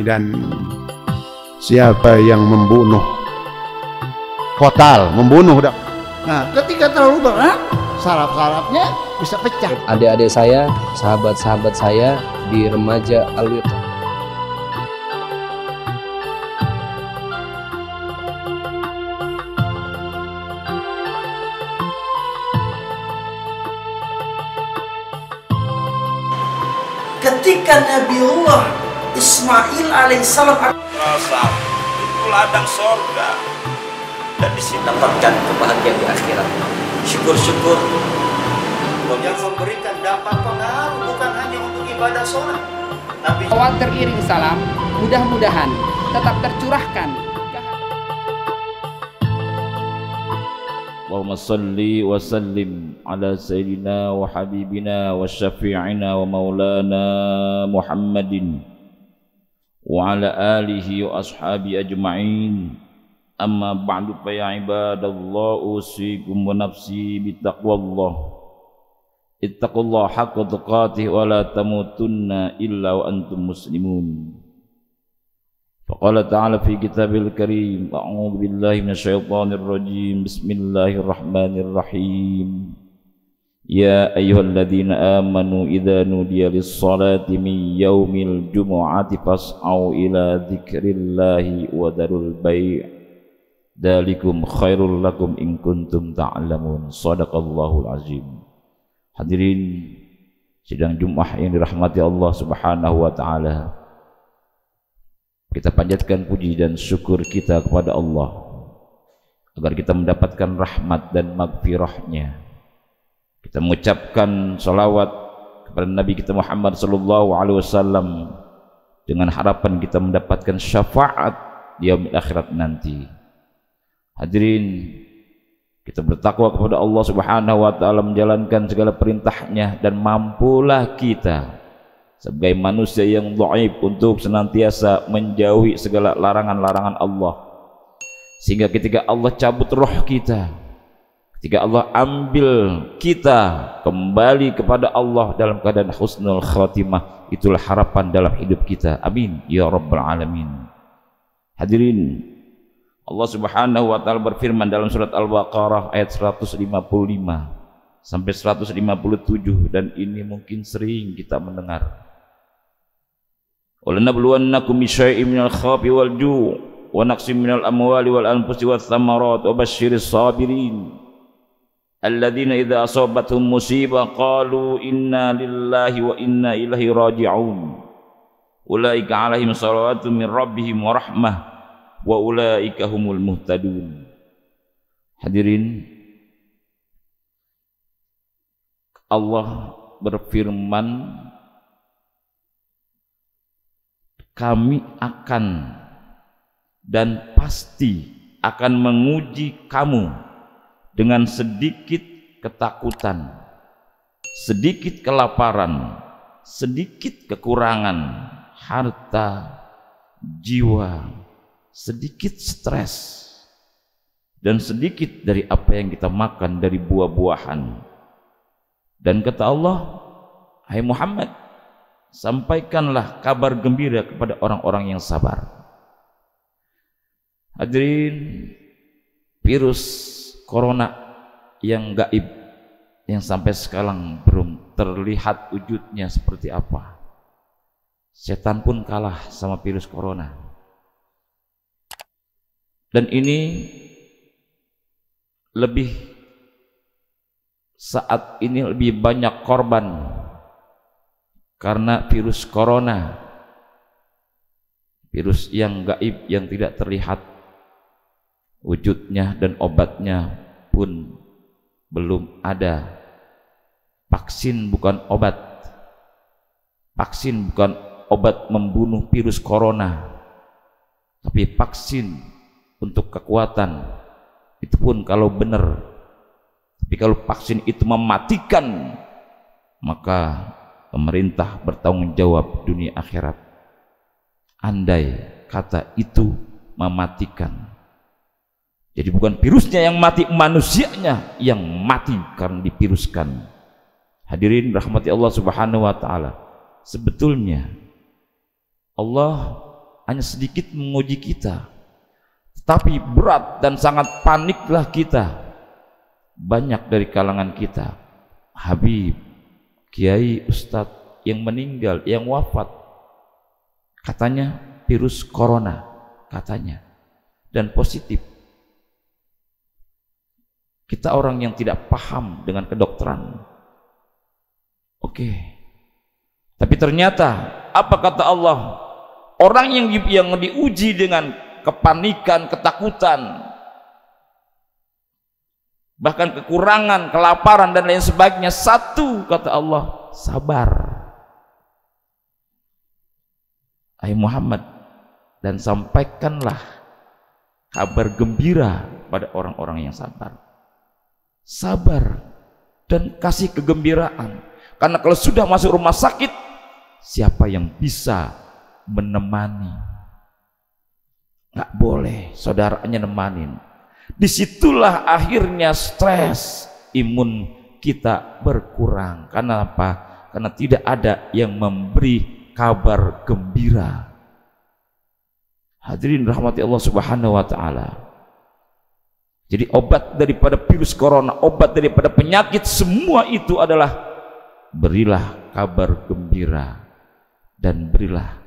Dan siapa yang membunuh total, membunuh dah. Nah, ketika terlalu berat, saraf-sarafnya bisa pecah. Adik-adik saya, sahabat-sahabat saya di remaja Al-Wiqah. Ketika Nabiullah Ismail alaihissalam itu ladang sorga dan disini Dapatkan kebahagiaan di akhirat. Syukur-syukur yang memberikan dampak pengaruh bukan hanya untuk ibadah sholat, tapi Awal teriring salam, mudah-mudahan tetap tercurahkan. Allahumma salli wa sallim ala sayyidina wa habibina wa syafi'ina wa maulana Muhammadin wa ala alihi wa ashabi ajma'in. Amma ba'du fa ya ibadallah, usikum wa nafsi bitaqwallah. Ittaqullaha haqqa tuqatih wa la tamutunna illa wa antum muslimun. Faqala ta'ala fi kitabil karim, a'udzu billahi minasyaitonir rajim, bismillahirrahmanirrahim. Ya ayyuhalladzina amanu idza nudiya lis-salati min yaumil jumu'ati fas'au ila dzikrillahi wa darul bai', dzalikum khairul lakum in kuntum ta'lamun. Shadaqallahul azim. Hadirin sidang Jumat yang dirahmati Allah Subhanahu wa taala, kita panjatkan puji dan syukur kita kepada Allah agar kita mendapatkan rahmat dan maghfirahnya. Kita mengucapkan salawat kepada Nabi kita Muhammad sallallahu alaihi wasallam dengan harapan kita mendapatkan syafaat di yaumil akhirat nanti. Hadirin, kita bertakwa kepada Allah Subhanahu wa taala, menjalankan segala perintahnya, dan mampulah kita sebagai manusia yang dhaif untuk senantiasa menjauhi segala larangan-larangan Allah, sehingga ketika Allah cabut roh kita, ketika Allah ambil kita kembali kepada Allah dalam keadaan husnul khatimah, itulah harapan dalam hidup kita. Amin ya rabbal alamin. Hadirin, Allah Subhanahu wa taala berfirman dalam surat Al-Baqarah ayat 155 sampai 157, dan ini mungkin sering kita mendengar. Walanabluwannakum bisyai'in minal khawfi wal ju' wa naqsim minal amwali wal anfusi wath thamarat wa basyiris sabirin alladzina idza asabatuhum musibah qalu inna lillahi wa inna ilaihi raji'un ulaika 'alaihim shalawatun min rabbihim wa rahmah wa ulaika humul muhtadun. Hadirin, Allah berfirman, kami akan dan pasti akan menguji kamu dengan sedikit ketakutan, sedikit kelaparan, sedikit kekurangan harta, jiwa, sedikit stres, dan sedikit dari apa yang kita makan dari buah-buahan. Dan kata Allah, hai Muhammad, sampaikanlah kabar gembira kepada orang-orang yang sabar. Hadirin, virus corona yang gaib, yang sampai sekarang belum terlihat wujudnya seperti apa. Setan pun kalah sama virus corona. Dan ini saat ini lebih banyak korban karena virus corona, virus yang gaib yang tidak terlihat wujudnya, dan obatnya pun belum ada. Vaksin bukan obat, vaksin bukan obat membunuh virus corona, tapi vaksin untuk kekuatan. Itu pun kalau benar. Tapi kalau vaksin itu mematikan, maka pemerintah bertanggung jawab dunia akhirat. Andai kata itu mematikan, jadi bukan virusnya yang mati, manusianya yang mati karena diviruskan. Hadirin rahmati Allah Subhanahu wa taala, sebetulnya Allah hanya sedikit menguji kita, tapi berat dan sangat paniklah kita. Banyak dari kalangan kita, Habib, Kiai, Ustadz yang meninggal, yang wafat, katanya virus corona, katanya, dan positif. Kita orang yang tidak paham dengan kedokteran. Oke. Tapi ternyata apa kata Allah? Orang yang diuji dengan kepanikan, ketakutan, bahkan kekurangan, kelaparan dan lain sebagainya, satu kata Allah, sabar. Hai Muhammad, dan sampaikanlah kabar gembira pada orang-orang yang sabar. Sabar dan kasih kegembiraan, karena kalau sudah masuk rumah sakit, siapa yang bisa menemani? Nggak boleh saudaranya nemanin. Disitulah akhirnya stres, imun kita berkurang. Karena apa? Karena tidak ada yang memberi kabar gembira. Hadirin rahmati Allah Subhanahu wa ta'ala. Jadi obat daripada virus corona, obat daripada penyakit, semua itu adalah berilah kabar gembira dan berilah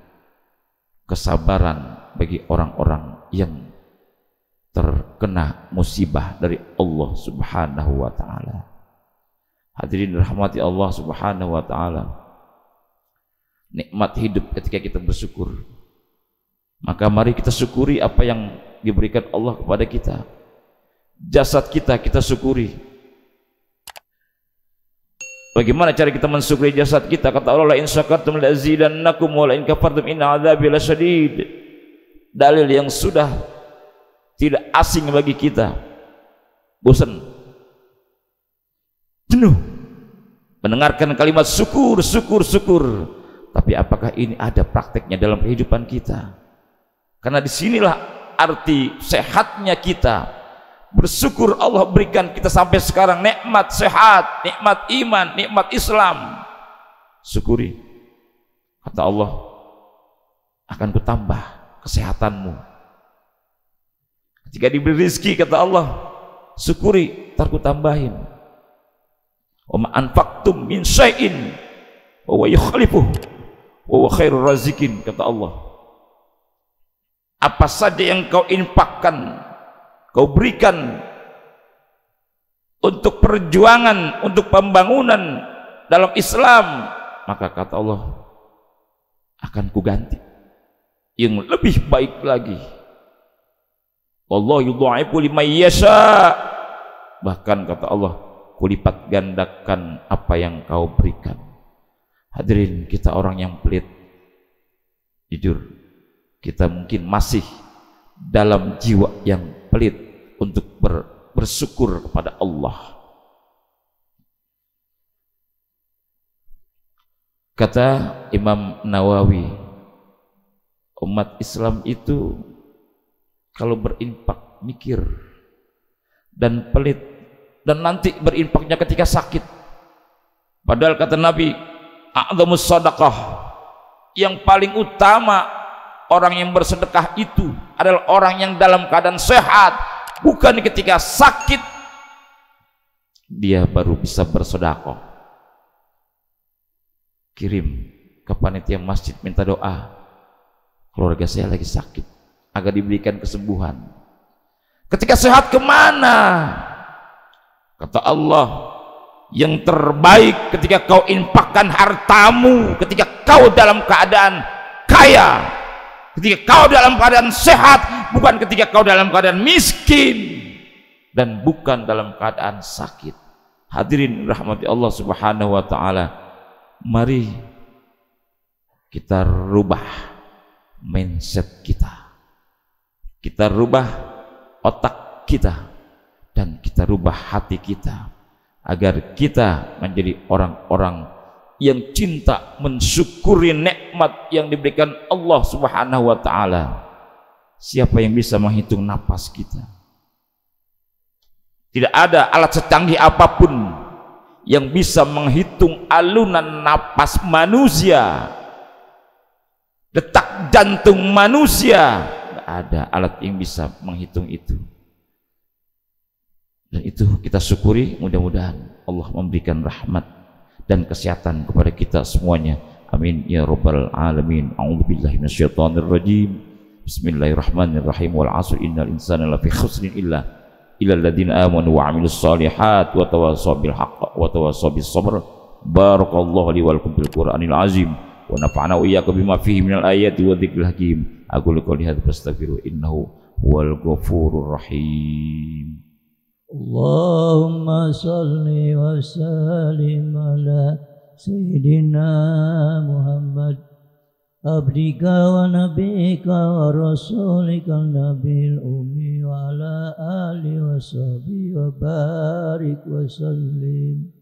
kesabaran bagi orang-orang yang terkena musibah dari Allah Subhanahu wa ta'ala. Hadirin rahmati Allah Subhanahu wa ta'ala. Nikmat hidup ketika kita bersyukur, maka mari kita syukuri apa yang diberikan Allah kepada kita. Jasad kita, kita syukuri. Bagaimana cara kita mensyukuri jasad kita? Kata Allah, la in syakartum la azidannakum wa la in kafartum inna adzabi lasyadid. Dalil yang sudah tidak asing bagi kita. Bosan, jenuh mendengarkan kalimat syukur, syukur, syukur. Tapi apakah ini ada prakteknya dalam kehidupan kita? Karena disinilah arti sehatnya kita. Bersyukur Allah berikan kita sampai sekarang nikmat sehat, nikmat iman, nikmat Islam. Syukuri. Kata Allah, akan kutambah kesehatanmu. Ketika diberi rezeki, kata Allah, syukuri, ntar kutambahin. Wa ma anfaqtum min syai'in wa huwa yukhlifuh wa huwa khairur razikin, kata Allah. Apa saja yang kau infakkan, kau berikan untuk perjuangan, untuk pembangunan dalam Islam, maka kata Allah, akan kuganti yang lebih baik lagi. Wallahu yudha'ifu liman yasha. Bahkan kata Allah, kulipat gandakan apa yang kau berikan. Hadirin, kita orang yang pelit, jujur, kita mungkin masih dalam jiwa yang pelit untuk bersyukur kepada Allah. Kata Imam Nawawi, umat Islam itu kalau berinfak mikir dan pelit, dan nanti berinfaknya ketika sakit. Padahal kata Nabi, a'dhamus sadaqah, yang paling utama orang yang bersedekah itu adalah orang yang dalam keadaan sehat, bukan ketika sakit dia baru bisa bersedekah. Kirim ke panitia masjid, minta doa, keluarga saya lagi sakit, agar diberikan kesembuhan. Ketika sehat kemana? Kata Allah, yang terbaik ketika kau infakkan hartamu, ketika kau dalam keadaan kaya, ketika kau dalam keadaan sehat, bukan ketika kau dalam keadaan miskin, dan bukan dalam keadaan sakit. Hadirin rahmati Allah Subhanahu wa ta'ala, mari kita rubah mindset kita, kita rubah otak kita, dan kita rubah hati kita, agar kita menjadi orang-orang yang cinta mensyukuri nikmat yang diberikan Allah Subhanahu wa ta'ala. Siapa yang bisa menghitung napas kita? Tidak ada alat secanggih apapun yang bisa menghitung alunan napas manusia, detak detak jantung manusia, nggak ada alat yang bisa menghitung itu. Dan itu kita syukuri, mudah-mudahan Allah memberikan rahmat dan kesehatan kepada kita semuanya. Amin ya rabbal alamin. A'udzubillahi minasyaitonir rajim. Bismillahirrahmanirrahim. Wal 'asri innal insana lafi khusrin illa alladziina aamanu wa 'amilus shalihaati wa tawassaw bil haqqi wa tawassaw bis sabr. Barakallahu li wa lakum bil Qur'anil azim wa nafa'ana wa iyyakum bima fihi minal ayati wa dzikril hakim. Aqulu qouli hadza fastaghfiru innahu huwal ghafurur rahim. Allahumma salli wa sallim ala Sayyidina Muhammad abdika wa nabika wa rasulika nabil ummi wa ala alihi wa sahbihi wa barik wa sallim.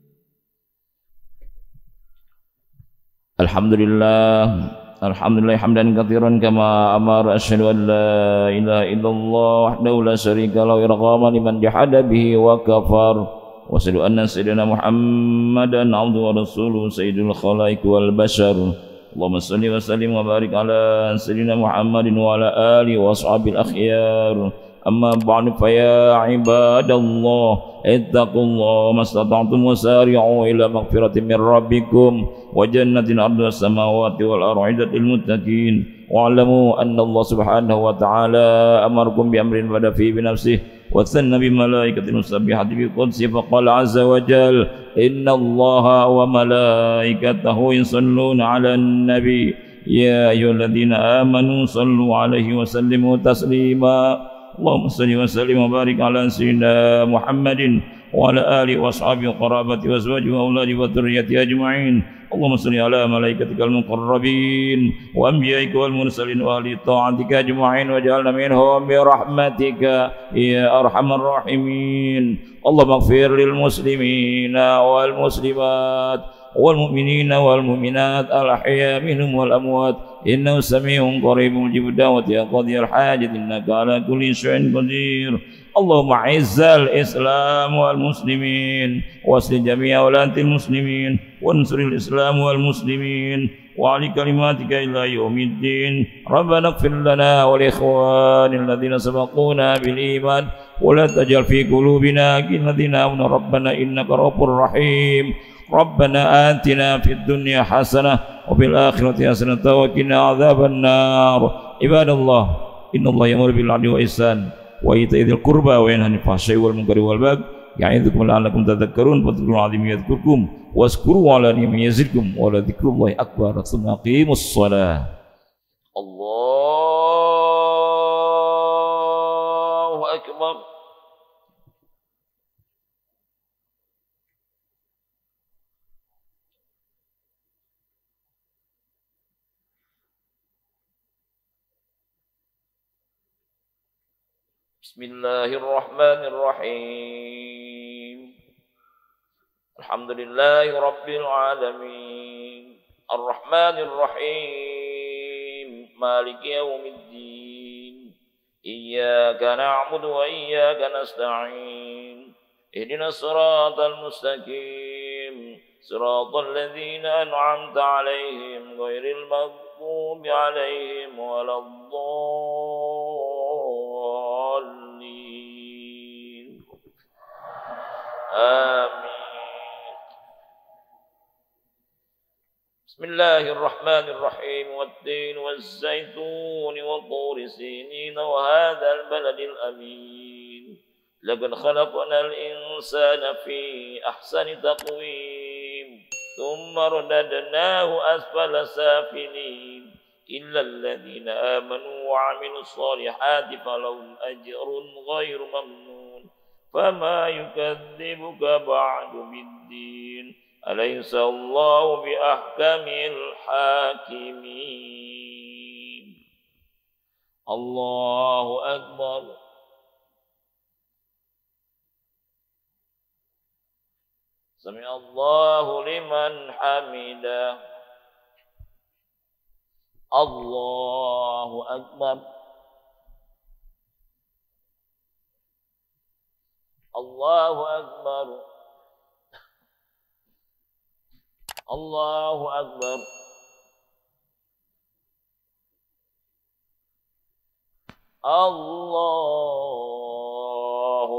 Alhamdulillah hamdan katsiran kama amara, asyhadu an la ilaha illallah wahdahu la syarika lahu irghama liman jahada bihi wa kafar, wa asyhadu anna sayyidina Muhammadan abduhu wa rasuluhu sayyidul khalaiqi wal bashar. Allahumma shalli wa sallim wa barik ala sayyidina Muhammadin wa ala alihi wa ashabil akhyar. Amma ba'du, fa ya ibadallah ittaqullaha mastata'tum wa sari'u ila maghfiratin min rabbikum wa jannatin 'arduha as-samawati wal ardu lil muttaqin. Wa'lamu anna Allah subhanahu wa ta'ala amarakum bi amrin bada fi bi nafsihi wa thanna bi malaikatin musabbihati bi qudsi fa qala 'azza wa jalla inna Allaha wa malaikatahu yusalluna 'alan nabi ya ayyuhalladzina amanu sallu 'alaihi wa sallimu taslima. Allahumma salli wa sallim wa barik ala sayyidina Muhammadin wa ala alihi wa ashabihi wa qarabati wa azwajihi wa auladihi wa dhurriyyatihi ajma'in. Allahumma salli ala malaikatikal muqarrabin wa anbiya'ika wal mursalin wa ahli ta'atika ajma'in waj'alna minhum bi rahmatika ya arhamar rahimin. Allahumma ighfir lil muslimina wal muslimat wal mu'minina wal mu'minat al ahya minhum wal amwat innahu sami'un qaribun mujibud da'wati ya qadhiyal hajat innaka ala kulli syai'in qadir. Allahumma izzal islam wal muslimin wasli jami'a walatil muslimin wansuril islam wal muslimin wa ali kalimatika ila yaumiddin. Rabbana ighfir lana wa li ikhwanil ladzina sabaquna bil iman wa la tajal fi qulubina ghillan amanu rabbana innaka ra'ufur rahim. Rabbana atina fid dunya hasanah wa fil akhirati hasanah wa qina adzabannar. Ibadallah, innallaha ya'muru bil 'adli wa ihsan wa ita'i dzil qurba wa yanha 'anil fahsya'i wal munkari wal baghi ya'idzukum la'allakum tadhakkarun. Fadhkurul 'azima yadhkurkum wazkuru 'ala ni'matihi yazidkum wa la dzikrullahi akbar. Tsumma aqimus shalah. Allahu akbar. Bismillahirrahmanirrahim. Alhamdulillahi rabbil alamin. Ar-Rahmanir Rahim. Maliki yaumiddin. Iyyaka na'budu wa iyyaka nasta'in. Ihdinas siratal mustaqim. Siratal ladzina an'amta 'alaihim ghairil maghdubi 'alaihim waladdallin. Amin. Bismillahirrahmanirrahim. Wat-tin waz-zaytun wa turi sinin wa hadzal baladil amin. Laqad khalaqnal insana fi ahsani taqwim. Thumma radadnahu asfala safilin. Illa alladhina amanu wa 'amilus solihati falahum ajrun ghairu mamnun. فما يكذبك بعد بالدين أليس الله بأحكم الحاكمين. الله أكبر. سمع الله لمن حمده. الله أكبر. الله أكبر. الله أكبر. Allahu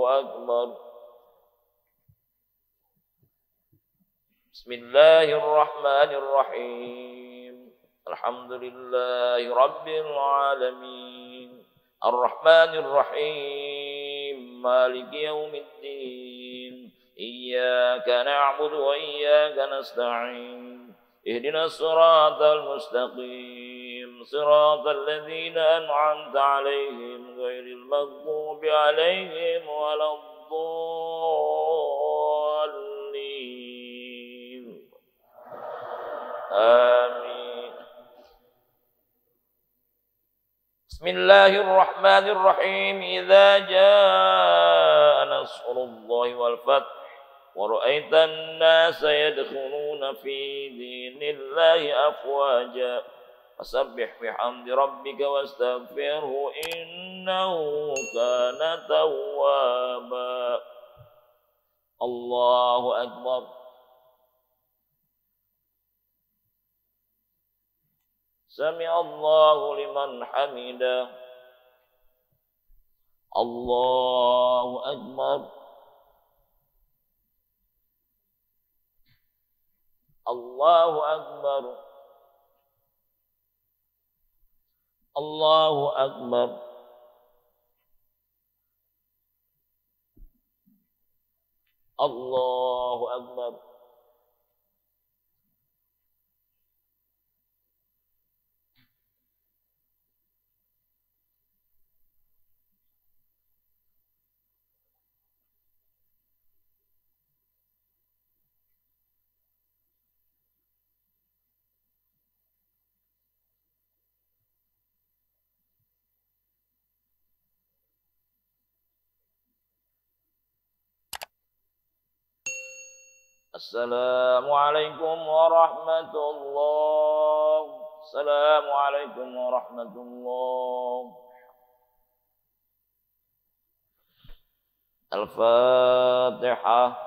Akbar. Bismillahirrahmanirrahim. Alhamdulillahi Rabbil Alamin. Ar-Rahmanir Rahim. Maliki yaumiddin. Iyyaka na'budu wa iyyaka nasta'in. Ihdinas siratal mustaqim. Siratal ladzina an'amta 'alaihim ghairil maghdubi 'alaihim waladdallin. Amin. Bismillahirrahmanirrahim. Idza jaa nasrullahi wal fath wa ra'aitan nasa yadkhuluna fi dinillahi afwaja fasabbih bihamdi rabbika wastaghfirhu innahu kana tawwaba. Allahu akbar. Sami'allahu liman hamidah. Allahu akbar. Allahu akbar. Allahu akbar. Allahu akbar. Assalamualaikum warahmatullahi. Assalamualaikum warahmatullahi. Al-Fatihah.